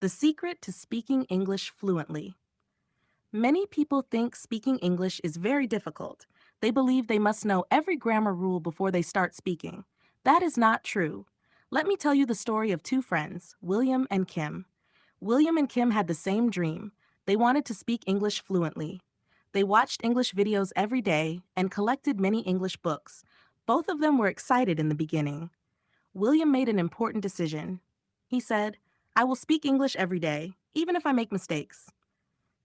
The secret to speaking English fluently. Many people think speaking English is very difficult. They believe they must know every grammar rule before they start speaking. That is not true. Let me tell you the story of two friends, William and Kim. William and Kim had the same dream. They wanted to speak English fluently. They watched English videos every day and collected many English books. Both of them were excited in the beginning. William made an important decision. He said, I will speak English every day, even if I make mistakes.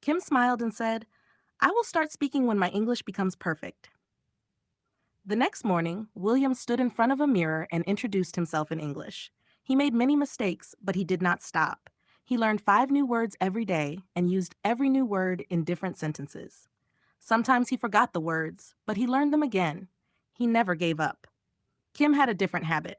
Kim smiled and said, I will start speaking when my English becomes perfect. The next morning, William stood in front of a mirror and introduced himself in English. He made many mistakes, but he did not stop. He learned 5 new words every day and used every new word in different sentences. Sometimes he forgot the words, but he learned them again. He never gave up. Kim had a different habit.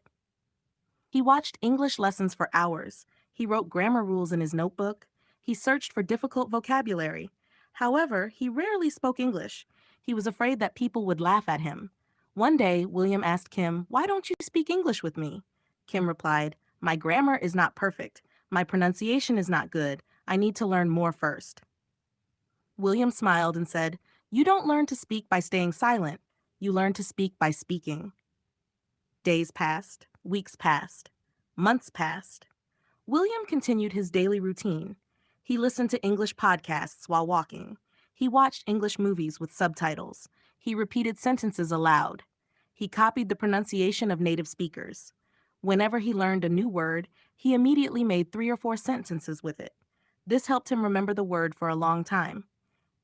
He watched English lessons for hours. He wrote grammar rules in his notebook. He searched for difficult vocabulary. However, he rarely spoke English. He was afraid that people would laugh at him. One day, William asked Kim, Why don't you speak English with me? Kim replied, My grammar is not perfect. My pronunciation is not good. I need to learn more first. William smiled and said, You don't learn to speak by staying silent. You learn to speak by speaking. Days passed, weeks passed, months passed. William continued his daily routine. He listened to English podcasts while walking. He watched English movies with subtitles. He repeated sentences aloud. He copied the pronunciation of native speakers. Whenever he learned a new word, he immediately made 3 or 4 sentences with it. This helped him remember the word for a long time.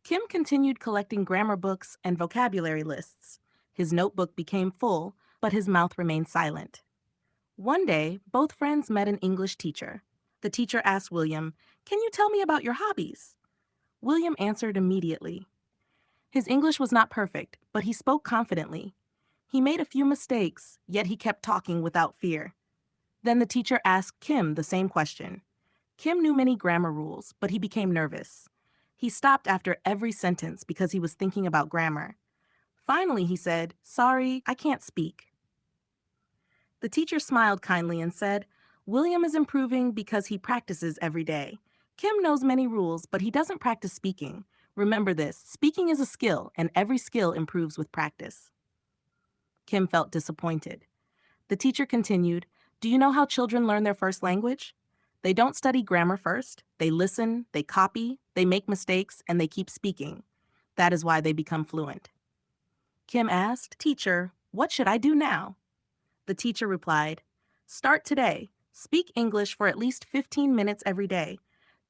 Kim continued collecting grammar books and vocabulary lists. His notebook became full, but his mouth remained silent. One day, both friends met an English teacher. The teacher asked William, Can you tell me about your hobbies? William answered immediately. His English was not perfect, but he spoke confidently. He made a few mistakes, yet he kept talking without fear. Then the teacher asked Kim the same question. Kim knew many grammar rules, but he became nervous. He stopped after every sentence because he was thinking about grammar. Finally, he said, Sorry, I can't speak. The teacher smiled kindly and said, William is improving because he practices every day. Kim knows many rules, but he doesn't practice speaking. Remember this, speaking is a skill, and every skill improves with practice. Kim felt disappointed. The teacher continued, Do you know how children learn their first language? They don't study grammar first. They listen, they copy, they make mistakes, and they keep speaking. That is why they become fluent. Kim asked, Teacher, what should I do now? The teacher replied, Start today. Speak English for at least 15 minutes every day.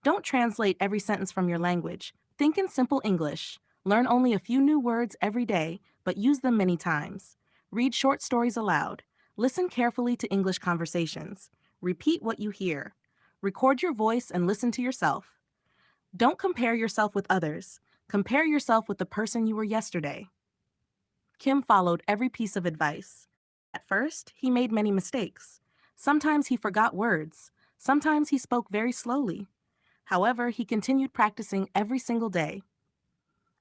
Don't translate every sentence from your language. Think in simple English. Learn only a few new words every day, but use them many times. Read short stories aloud. Listen carefully to English conversations. Repeat what you hear. Record your voice and listen to yourself. Don't compare yourself with others. Compare yourself with the person you were yesterday. Kim followed every piece of advice. At first, he made many mistakes. Sometimes he forgot words. Sometimes he spoke very slowly. However, he continued practicing every single day.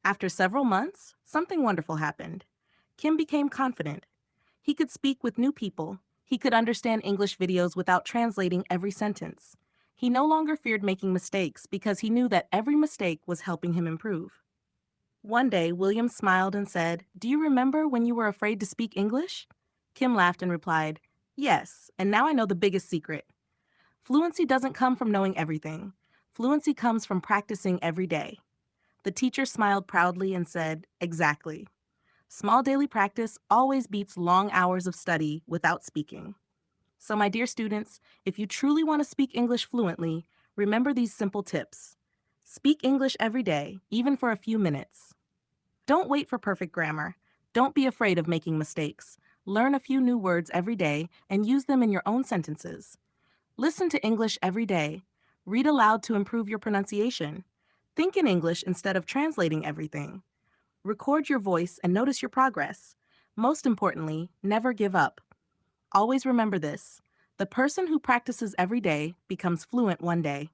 After several months, something wonderful happened. Kim became confident. He could speak with new people. He could understand English videos without translating every sentence. He no longer feared making mistakes because he knew that every mistake was helping him improve. One day, William smiled and said, Do you remember when you were afraid to speak English? Kim laughed and replied, Yes, and now I know the biggest secret. Fluency doesn't come from knowing everything. Fluency comes from practicing every day. The teacher smiled proudly and said, Exactly. Small daily practice always beats long hours of study without speaking. So, my dear students, if you truly want to speak English fluently, remember these simple tips. Speak English every day, even for a few minutes. Don't wait for perfect grammar. Don't be afraid of making mistakes. Learn a few new words every day and use them in your own sentences. Listen to English every day. Read aloud to improve your pronunciation. Think in English instead of translating everything. Record your voice and notice your progress. Most importantly, never give up. Always remember this. The person who practices every day becomes fluent one day.